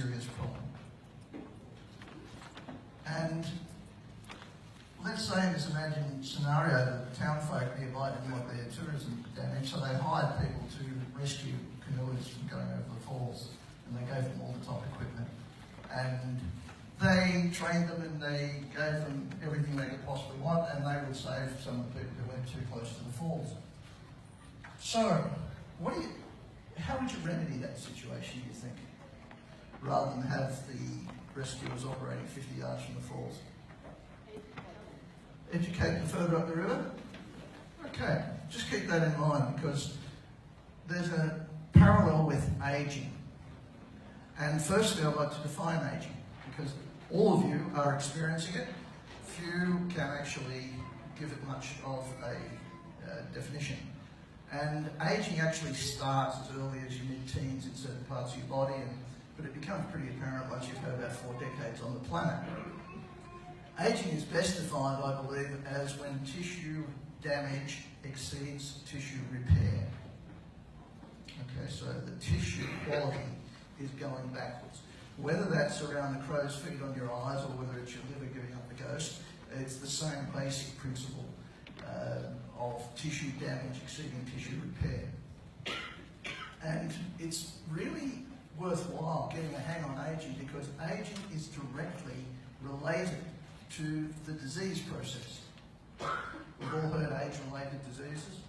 serious problem. And let's say in this imagined scenario that the townfolk nearby didn't want their tourism damaged, so they hired people to rescue canoeists from going over the falls, and they gave them all the top equipment. And they trained them and they gave them everything they could possibly want, and they would save some of the people who went too close to the falls. So, how would you remedy that situation, do you think, rather than have the rescuers operating 50 yards from the falls? Educate them further up the river? Okay, just keep that in mind, because there's a parallel with ageing. And firstly, I'd like to define ageing, because all of you are experiencing it. Few can actually give it much of a definition. And ageing actually starts as early as your mid-teens in certain parts of your body, but it becomes pretty apparent once you've had about 4 decades on the planet. Ageing is best defined, I believe, as when tissue damage exceeds tissue repair. Okay, so the tissue quality is going backwards. Whether that's around the crow's feet on your eyes or whether it's your liver giving up the ghost, it's the same basic principle of tissue damage exceeding tissue repair. And it's really worthwhile getting a hang on ageing, because ageing is directly related to the disease process. We've all heard age-related diseases.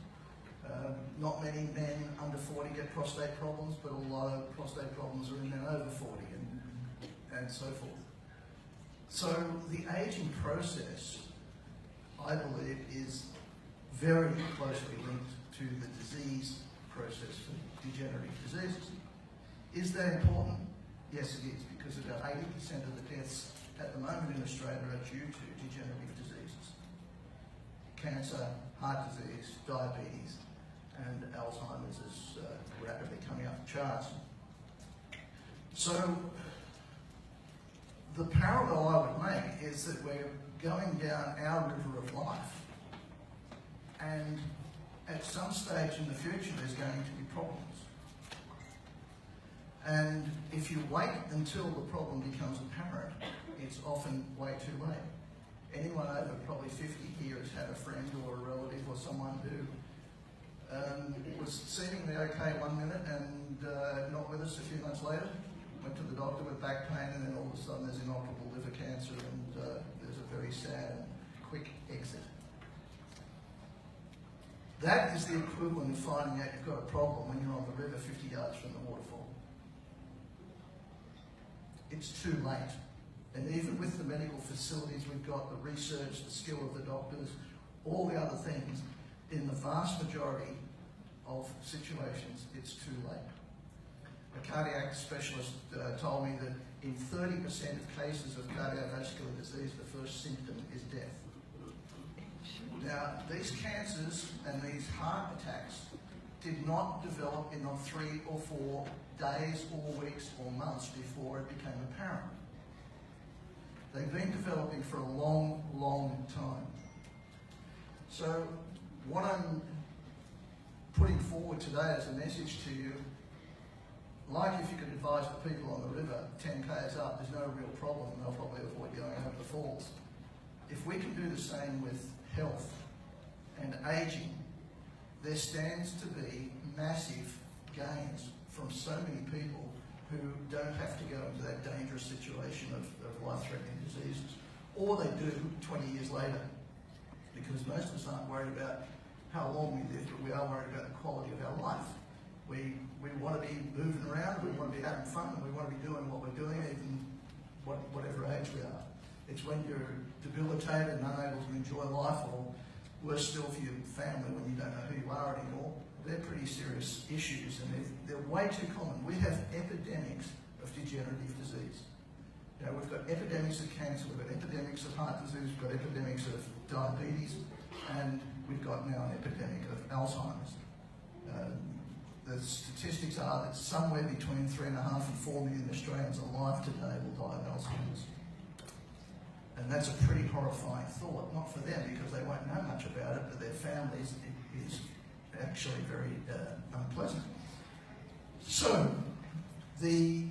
Not many men under 40 get prostate problems, but a lot of prostate problems are in men over 40 and so forth. So the aging process, I believe, is very closely linked to the disease process for degenerative diseases. Is that important? Yes, it is, because about 80% of the deaths at the moment in Australia are due to degenerative diseases. Cancer, heart disease, diabetes, and Alzheimer's is rapidly coming up the charts. So the parallel I would make is that we're going down our river of life, and at some stage in the future there's going to be problems. And if you wait until the problem becomes apparent, it's often way too late. Anyone over probably 50 here has had a friend or a relative or someone who was seemingly okay 1 minute and not with us a few months later, went to the doctor with back pain, and then all of a sudden there's inoperable liver cancer, and there's a very sad and quick exit. That is the equivalent of finding out you've got a problem when you're on the river 50 yards from the waterfall. It's too late. And even with the medical facilities we've got, the research, the skill of the doctors, all the other things, in the vast majority of situations, it's too late. A cardiac specialist told me that in 30% of cases of cardiovascular disease, the first symptom is death. Now, these cancers and these heart attacks did not develop in the 3 or 4 days or weeks or months before it became apparent. They've been developing for a long, long time. So what I'm putting forward today as a message to you, like if you could advise the people on the river 10 k's up, there's no real problem, and they'll probably avoid going over the falls. If we can do the same with health and ageing, there stands to be massive gains from so many people who don't have to go into that dangerous situation of life-threatening diseases. Or they do 20 years later, because most of us aren't worried about how long we live, but we are worried about the quality of our life. We want to be moving around, we want to be having fun, and we want to be doing what we're doing, even whatever age we are. It's when you're debilitated and unable to enjoy life, or worse still for your family, when you don't know who you are anymore. They're pretty serious issues, and they're way too common. We have epidemics of degenerative disease. You know, we've got epidemics of cancer, we've got epidemics of heart disease, we've got epidemics of diabetes, and we've got now an epidemic of Alzheimer's. The statistics are that somewhere between 3.5 and 4 million Australians alive today will die of Alzheimer's. And that's a pretty horrifying thought, not for them because they won't know much about it, but their families, it is actually very unpleasant. So, the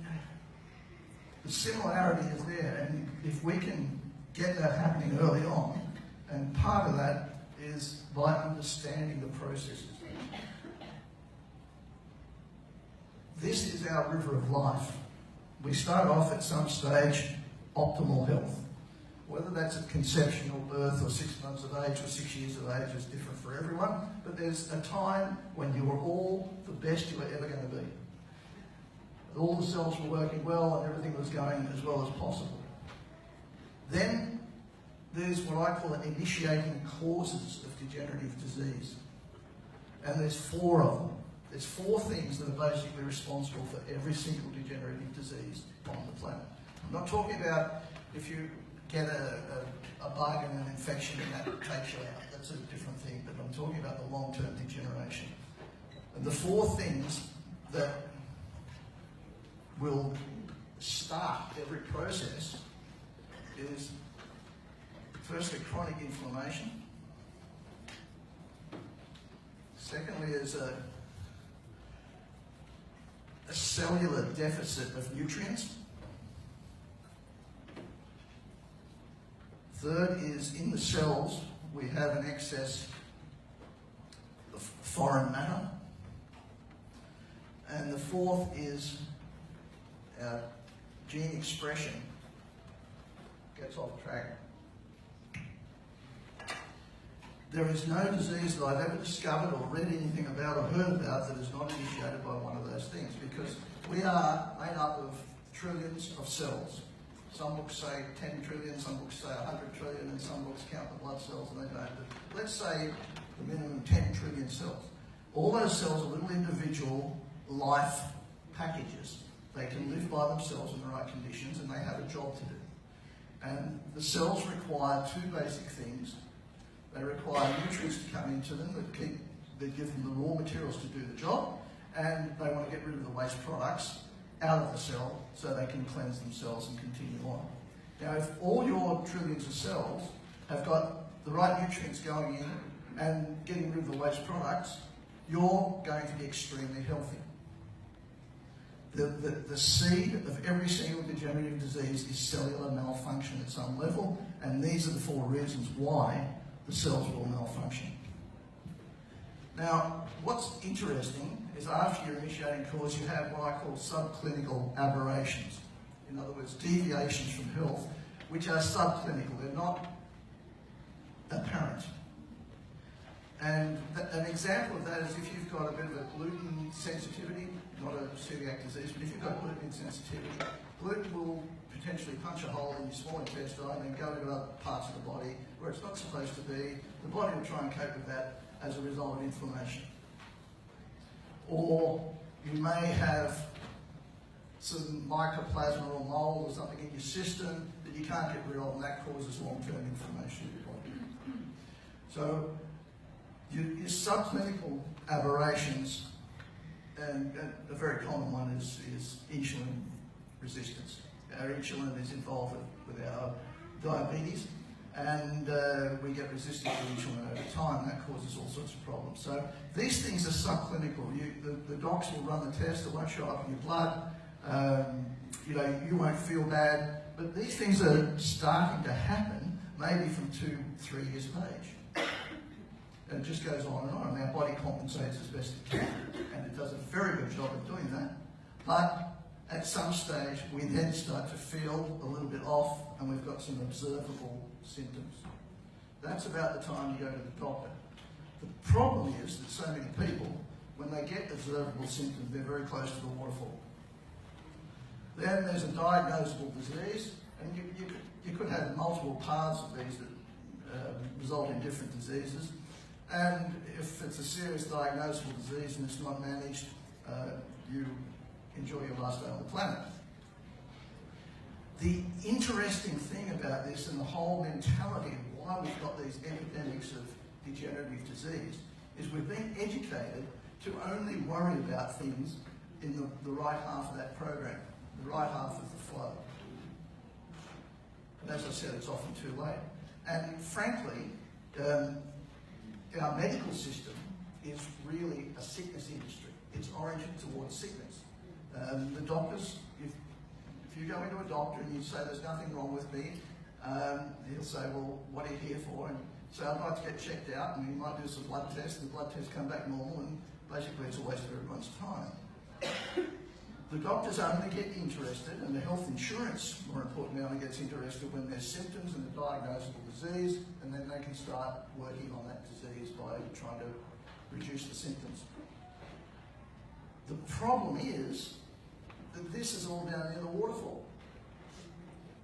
the similarity is there, and if we can get that happening early on, and part of that is by understanding the processes. This is our river of life. We start off at some stage optimal health. Whether that's at conception or birth or 6 months of age or 6 years of age is different for everyone, but there's a time when you are all the best you are ever going to be. All the cells were working well and everything was going as well as possible. Then there's what I call initiating causes of degenerative disease. And there's 4 of them. There's 4 things that are basically responsible for every single degenerative disease on the planet. I'm not talking about if you get a bug and an infection and that takes you out. That's a different thing, but I'm talking about the long-term degeneration. And the 4 things that will start every process is, firstly, chronic inflammation. Secondly is a cellular deficit of nutrients. Third is, in the cells, we have an excess of foreign matter. And the 4th is our gene expression gets off track. There is no disease that I've ever discovered or read anything about or heard about that is not initiated by one of those things, because we are made up of trillions of cells. Some books say 10 trillion, some books say 100 trillion, and some books count the blood cells and they don't. But let's say the minimum 10 trillion cells. All those cells are little individual life packages. They can live by themselves in the right conditions and they have a job to do. And the cells require 2 basic things. They require nutrients to come into them that give them the raw materials to do the job, and they want to get rid of the waste products out of the cell so they can cleanse themselves and continue on. Now, if all your trillions of cells have got the right nutrients going in and getting rid of the waste products, you're going to be extremely healthy. The seed of every single degenerative disease is cellular malfunction at some level, and these are the 4 reasons why the cells will malfunction. Now, what's interesting is after your initiating cause, you have what I call subclinical aberrations. In other words, deviations from health, which are subclinical. They're not apparent. And an example of that is if you've got a bit of a gluten sensitivity, not a celiac disease, but if you've got gluten sensitivity, gluten will potentially punch a hole in your small intestine and go to other parts of the body where it's not supposed to be. The body will try and cope with that as a result of inflammation. Or you may have some mycoplasma or mold or something in your system that you can't get rid of, and that causes long-term inflammation in your body. So your subclinical aberrations, and a very common one is insulin resistance. Our insulin is involved with our diabetes, and we get resistant to insulin over time. That causes all sorts of problems. So these things are subclinical. The docs will run the test. It won't show up in your blood. You won't feel bad. But these things are starting to happen maybe from 2-3 years of age. And it just goes on and on. And our body compensates as best it can, and it does a very good job of doing that. But at some stage, we then start to feel a little bit off, and we've got some observable symptoms. That's about the time you go to the doctor. The problem is that so many people, when they get observable symptoms, they're very close to the waterfall. Then there's a diagnosable disease, and you could have multiple paths of these that result in different diseases. And if it's a serious diagnosable disease and it's not managed, you enjoy your last day on the planet. The interesting thing about this and the whole mentality of why we've got these epidemics of degenerative disease is we've been educated to only worry about things in the right half of that program, the right half of the flow. And as I said, it's often too late. And frankly, our medical system is really a sickness industry. It's oriented towards sickness. The doctors, if you go into a doctor and you say there's nothing wrong with me, he'll say, well, what are you here for? And so I'd like to get checked out, and he might do some blood tests, and the blood tests come back normal, and basically it's a waste of everyone's time. The doctors only get interested, and the health insurance, more importantly, only gets interested when there's symptoms and a diagnosable disease, and then they can start working on that disease by trying to reduce the symptoms. The problem is that this is all down near the waterfall.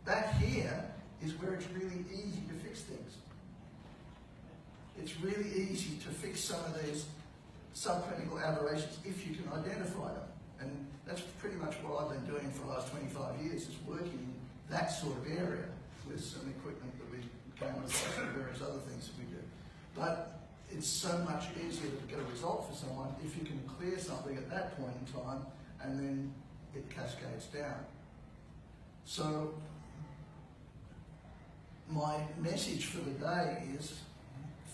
Back here is where it's really easy to fix things. It's really easy to fix some of these subclinical aberrations if you can identify them. And that's pretty much what I've been doing for the last 25 years, is working in that sort of area with some equipment that we came across and various other things that we do. But it's so much easier to get a result for someone if you can clear something at that point in time, and then it cascades down. So my message for the day is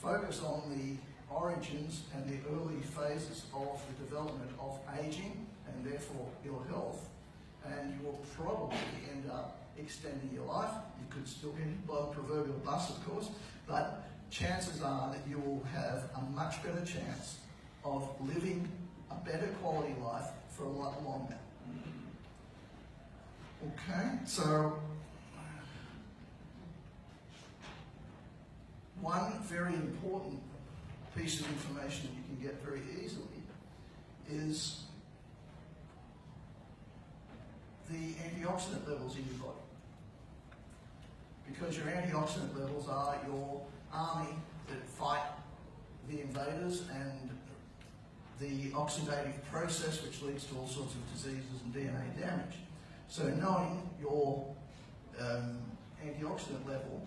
focus on the origins and the early phases of the development of aging and therefore ill health, and you will probably end up extending your life. You could still get hit by the proverbial bus, of course, but chances are that you will have a much better chance of living a better quality life for a lot longer. Okay, so one very important piece of information that you can get very easily is the antioxidant levels in your body. Because your antioxidant levels are your army that fight the invaders and the oxidative process which leads to all sorts of diseases and DNA damage. So knowing your antioxidant level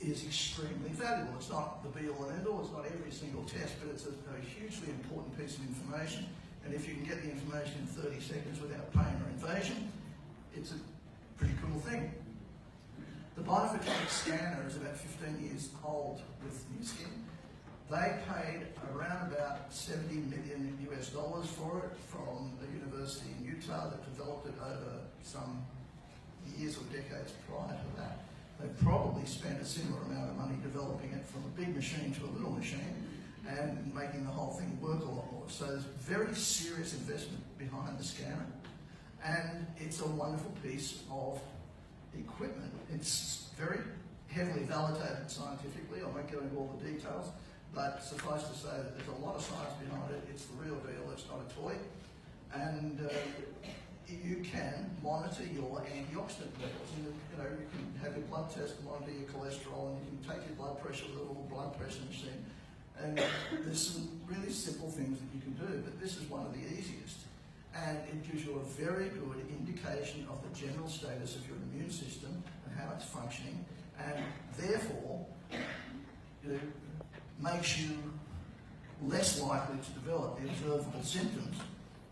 is extremely valuable. It's not the be-all and end-all, it's not every single test, but it's a hugely important piece of information. And if you can get the information in 30 seconds without pain or invasion, it's a pretty cool thing. The biophotonic scanner is about 15 years old with New Skin. They paid around about $70 million US for it from a university in Utah that developed it over some years or decades prior to that. They probably spent a similar amount of money developing it from a big machine to a little machine and making the whole thing work a lot more. So there's very serious investment behind the scanner, and it's a wonderful piece of equipment. It's very heavily validated scientifically. I won't go into all the details, but suffice to say that there's a lot of science behind it. It's the real deal, it's not a toy. And you can monitor your antioxidant levels. And, you know, you can have your blood test to monitor your cholesterol, and you can take your blood pressure with a little blood pressure machine. And there's some really simple things that you can do, but this is one of the easiest. And it gives you a very good indication of the general status of your immune system and how it's functioning, and therefore makes you less likely to develop the observable symptoms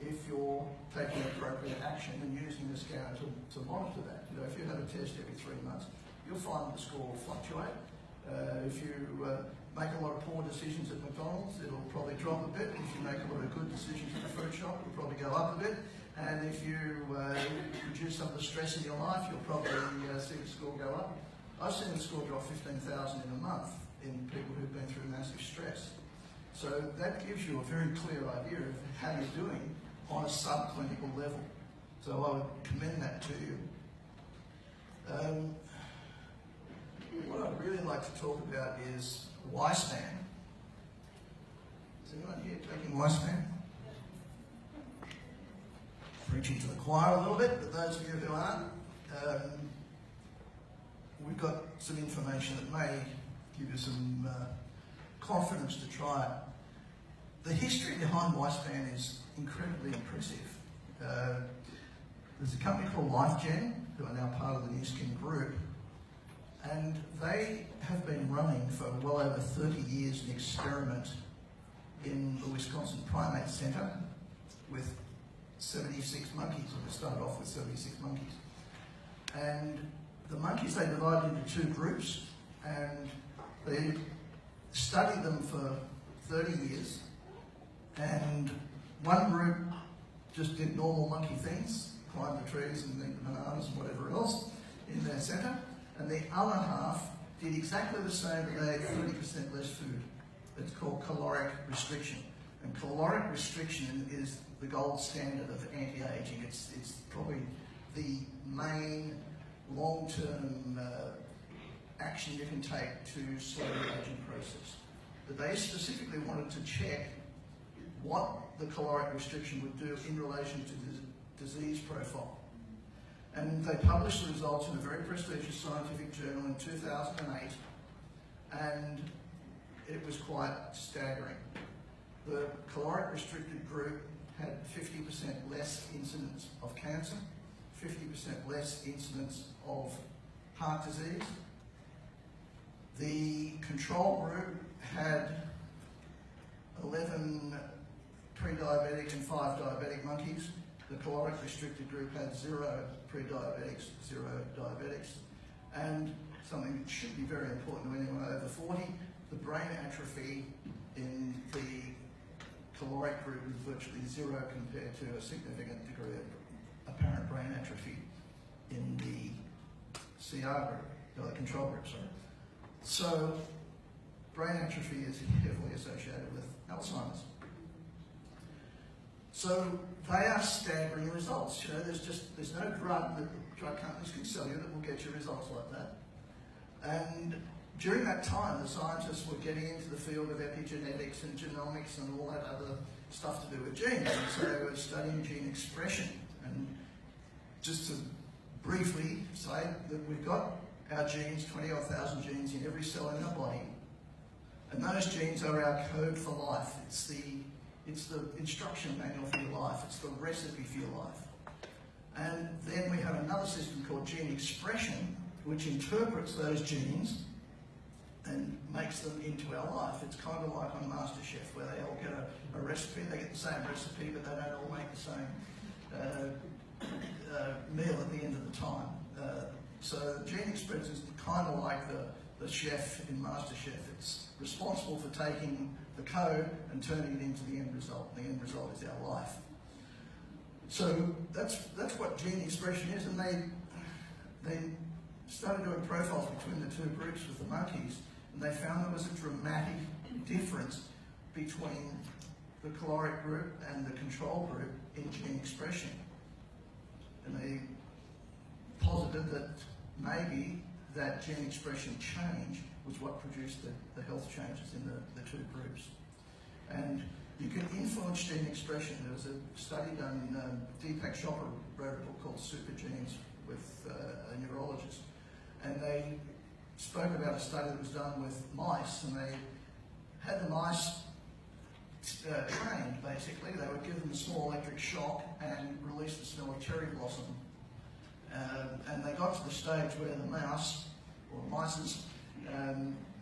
if you're taking appropriate action and using the scanner to monitor that. You know, if you have a test every 3 months, you'll find the score will fluctuate. If you make a lot of poor decisions at McDonald's, it'll probably drop a bit. If you make a lot of good decisions at the fruit shop, it'll probably go up a bit. And if you reduce some of the stress in your life, you'll probably see the score go up. I've seen the score drop 15,000 in a month in people who've been through massive stress. So that gives you a very clear idea of how you're doing on a subclinical level. So I would commend that to you. What I'd really like to talk about is Y-span. Is anyone here taking Y-span? Preaching to the choir a little bit, but those of you who aren't, we've got some information that may give you some confidence to try it. The history behind Y-span is incredibly impressive. There's a company called LifeGen, who are now part of the New Skin group, and they have been running for well over 30 years an experiment in the Wisconsin Primate Center with 76 monkeys. We started off with 76 monkeys. And the monkeys, they divided into 2 groups, and they studied them for 30 years. And one group just did normal monkey things, climb the trees and eat the bananas and whatever else in their centre. And the other half did exactly the same, but they ate 30% less food. It's called caloric restriction. And caloric restriction is the gold standard of anti-aging. It's probably the main long-term action you can take to slow the aging process. But they specifically wanted to check what the caloric restriction would do in relation to the disease profile. And they published the results in a very prestigious scientific journal in 2008, and it was quite staggering. The caloric restricted group had 50% less incidence of cancer, 50% less incidence of heart disease. The control group had 11 pre-diabetic and 5 diabetic monkeys. The caloric restricted group had 0 pre-diabetics, 0 diabetics. And something that should be very important to anyone over 40, the brain atrophy in the caloric group is virtually 0 compared to a significant degree of apparent brain atrophy in the CR group, the control group, sorry. So brain atrophy is heavily associated with Alzheimer's. So they are staggering results. You know, there's no drug that drug companies can sell you that will get you results like that. And during that time, the scientists were getting into the field of epigenetics and genomics and all that other stuff to do with genes. And so they were studying gene expression. And just to briefly say that we've got our genes, 20-odd thousand genes in every cell in our body. And those genes are our code for life. It's the instruction manual for your life. It's the recipe for your life. And then we have another system called gene expression, which interprets those genes and makes them into our life. It's kind of like on MasterChef, where they all get a recipe. They get the same recipe, but they don't all make the same meal at the end of the time. So gene expression is kind of like the chef in MasterChef. It's responsible for taking the code and turning it into the end result. The end result is our life. So that's what gene expression is, and they started doing profiles between the two groups with the monkeys, and they found there was a dramatic difference between the caloric group and the control group in gene expression. And they posited that maybe that gene expression change was what produced the health changes in the two groups. And you can influence gene expression. There was a study done, Deepak Chopra wrote a book called Super Genes with a neurologist. And they spoke about a study that was done with mice, and they had the mice trained, basically. They would give them a small electric shock and release the smell of cherry blossom. And they got to the stage where the mouse, or mices,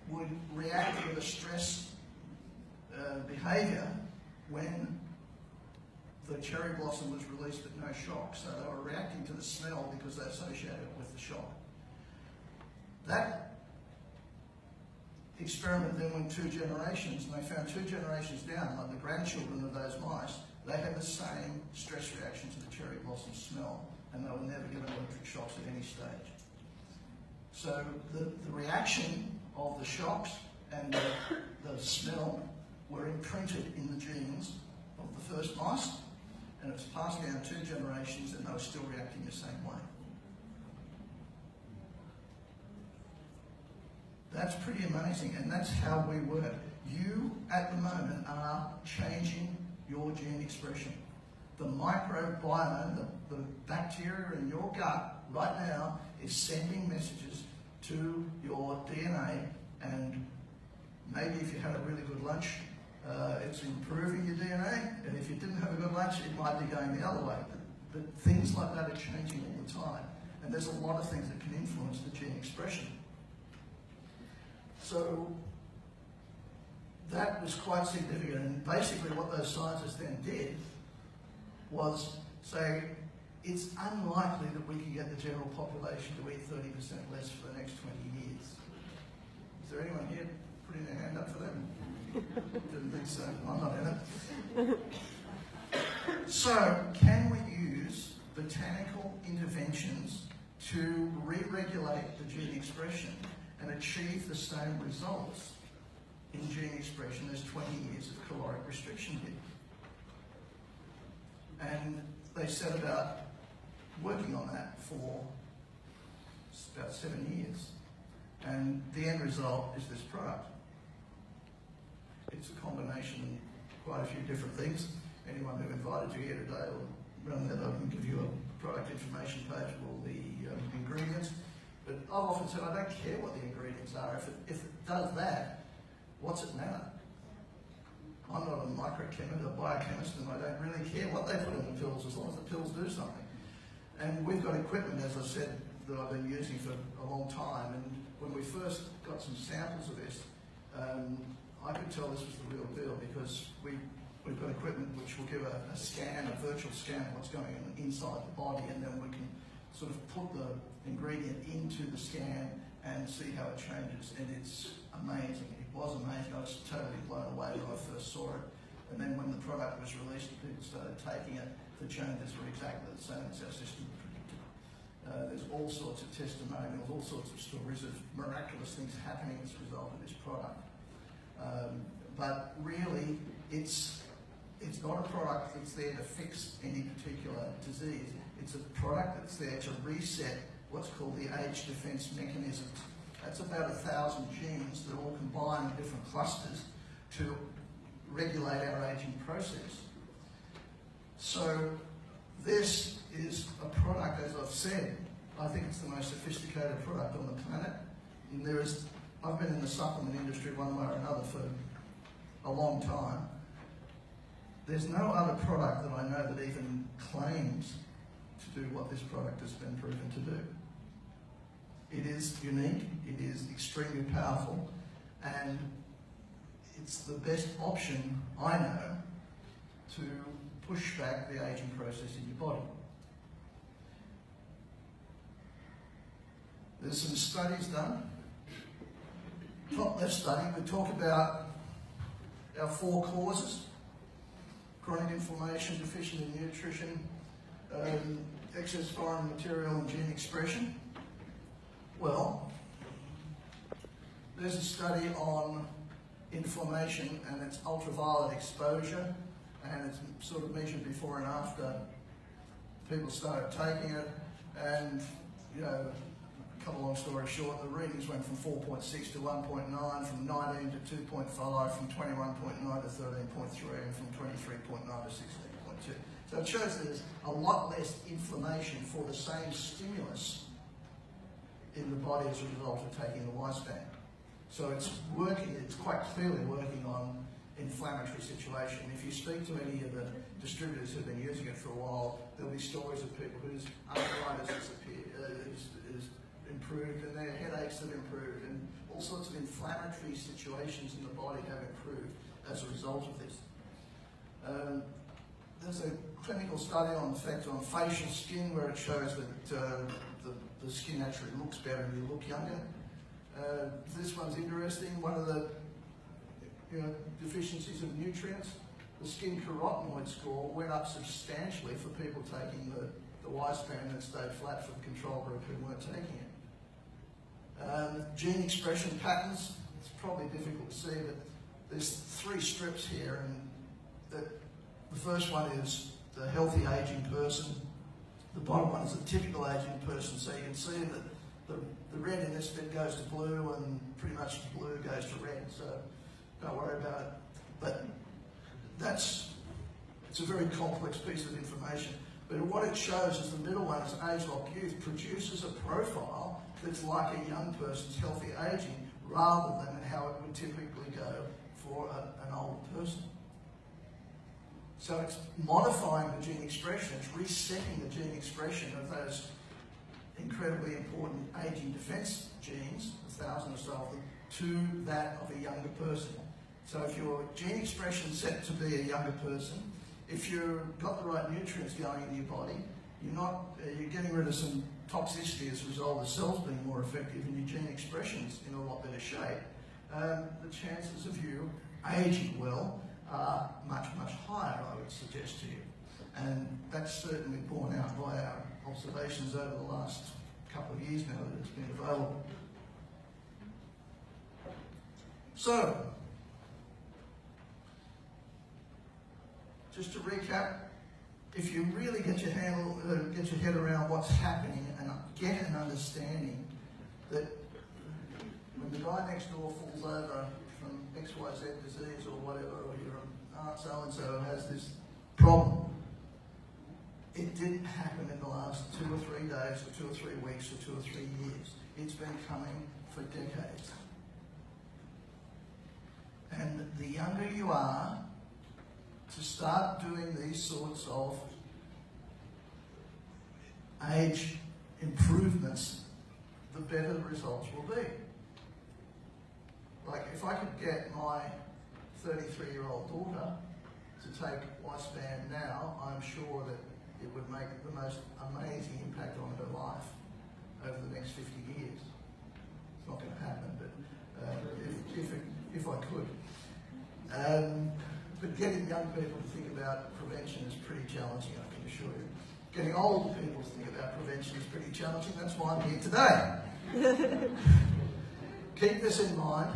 would react with a stress behaviour when the cherry blossom was released but no shock. So they were reacting to the smell because they associated it with the shock. That experiment then went 2 generations, and they found 2 generations down, like the grandchildren of those mice, they had the same stress reaction to the cherry blossom smell, and they were never given electric shocks at any stage. So the reaction of the shocks and the smell were imprinted in the genes of the first mice, and it was passed down 2 generations, and they were still reacting the same way. That's pretty amazing, and that's how we work. You, at the moment, are changing your gene expression. The microbiome, the bacteria in your gut right now is sending messages to your DNA, and maybe if you had a really good lunch, it's improving your DNA, and if you didn't have a good lunch, it might be going the other way. But things like that are changing all the time, and there's a lot of things that can influence the gene expression. So that was quite significant, and basically what those scientists then did was say, it's unlikely that we can get the general population to eat 30% less for the next 20 years. Is there anyone here putting their hand up for that? Didn't think so. I'm not in it. So, can we use botanical interventions to re-regulate the gene expression and achieve the same results in gene expression as 20 years of caloric restriction did. And they set about working on that for about 7 years. And the end result is this product. It's a combination of quite a few different things. Anyone who invited you here today will run that up and give you a product information page with all the ingredients. But I've often said I don't care what the ingredients are. If it does that, what's it matter? I'm not a microchemist or biochemist, and I don't really care what they put in the pills as long as the pills do something. And we've got equipment, as I said, that I've been using for a long time. And when we first got some samples of this, I could tell this was the real deal because we've got equipment which will give a scan, a virtual scan of what's going on inside the body, and then we can sort of put the ingredient into the scan and see how it changes. And it's amazing. It was amazing. I was totally blown away when I first saw it. And then when the product was released and people started taking it, the changes were exactly the same as our system predicted. There's all sorts of testimonials, all sorts of stories of miraculous things happening as a result of this product. But really, it's not a product that's there to fix any particular disease. It's a product that's there to reset what's called the age defense mechanisms. That's about 1,000 genes that all combine in different clusters to regulate our aging process. So this is a product, as I've said, I think it's the most sophisticated product on the planet. And I've been in the supplement industry one way or another for a long time. There's no other product that I know that even claims to do what this product has been proven to do. It is unique, it is extremely powerful, and it's the best option I know to push back the aging process in your body. There's some studies done. Top left study, we talk about our 4 causes: chronic inflammation, deficient in nutrition, excess foreign material and gene expression. Well, there's a study on inflammation and its ultraviolet exposure, and it's sort of measured before and after people started taking it, and cut a long story short, the readings went from 4.6 to 1.9, from 19 to 2.5, from 21.9 to 13.3, and from 23.9 to 16.2. So it shows there's a lot less inflammation for the same stimulus in the body as a result of taking the lifespan. So it's working, it's quite clearly working on inflammatory situation. If you speak to any of the distributors who've been using it for a while, there'll be stories of people whose arthritis has improved and their headaches have improved, and all sorts of inflammatory situations in the body have improved as a result of this. There's a clinical study on effect on facial skin where it shows that the skin actually looks better and you look younger. This one's interesting. One of the deficiencies of nutrients, the skin carotenoid score went up substantially for people taking the lifespan and stayed flat for the control group who weren't taking it. Gene expression patterns, it's probably difficult to see, but there's 3 strips here, and the first one is the healthy aging person. The bottom one is a typical aging person, so you can see that the red in this bit goes to blue, and pretty much blue goes to red, so don't worry about it. But it's a very complex piece of information. But what it shows is the middle one, is age-locked youth, produces a profile that's like a young person's healthy aging, rather than how it would typically go for an older person. So it's modifying the gene expression, it's resetting the gene expression of those incredibly important aging defense genes, 1,000 or so of them, to that of a younger person. So if your gene expression is set to be a younger person, if you've got the right nutrients going into your body, you're getting rid of some toxicity as a result of the cells being more effective and your gene expression's in a lot better shape, the chances of you aging well are much, much higher, I would suggest to you. And that's certainly borne out by our observations over the last couple of years now that it's been available. So, just to recap, if you really get your head around what's happening and get an understanding that when the guy next door falls over from XYZ disease or whatever, or your aunt so-and-so has this problem, it didn't happen in the last 2 or 3 days or 2 or 3 weeks or 2 or 3 years. It's been coming for decades. And the younger you are, to start doing these sorts of age improvements, the better the results will be. Like, if I could get my 33-year-old daughter to take lifespan now, I'm sure that it would make the most amazing impact on her life over the next 50 years. It's not going to happen, but if I could. But getting young people to think about prevention is pretty challenging, I can assure you. Getting older people to think about prevention is pretty challenging. That's why I'm here today. Keep this in mind.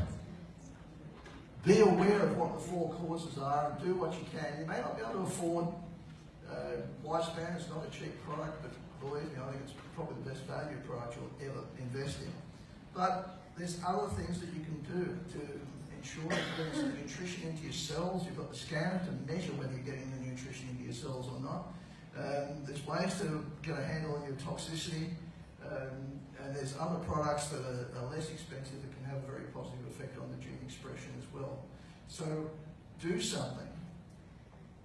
Be aware of what the 4 causes are and do what you can. You may not be able to afford lifespan. It's not a cheap product, but believe me, I think it's probably the best value product you'll ever invest in. But there's other things that you can do to ensure that you're getting some nutrition into your cells. You've got the scanner to measure whether you're getting the nutrition into your cells or not. There's ways to get a handle on your toxicity, and there's other products that are less expensive that can have a very positive effect on the gene expression as well. So do something.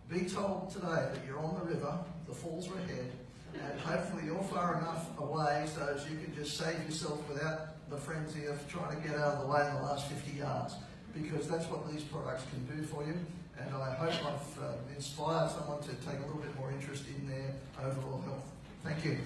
Be told today that you're on the river, the falls are ahead, and hopefully you're far enough away so that you can just save yourself without the frenzy of trying to get out of the way in the last 50 yards. Because that's what these products can do for you, and I hope I've inspired someone to take a little bit more interest in their overall health. Thank you.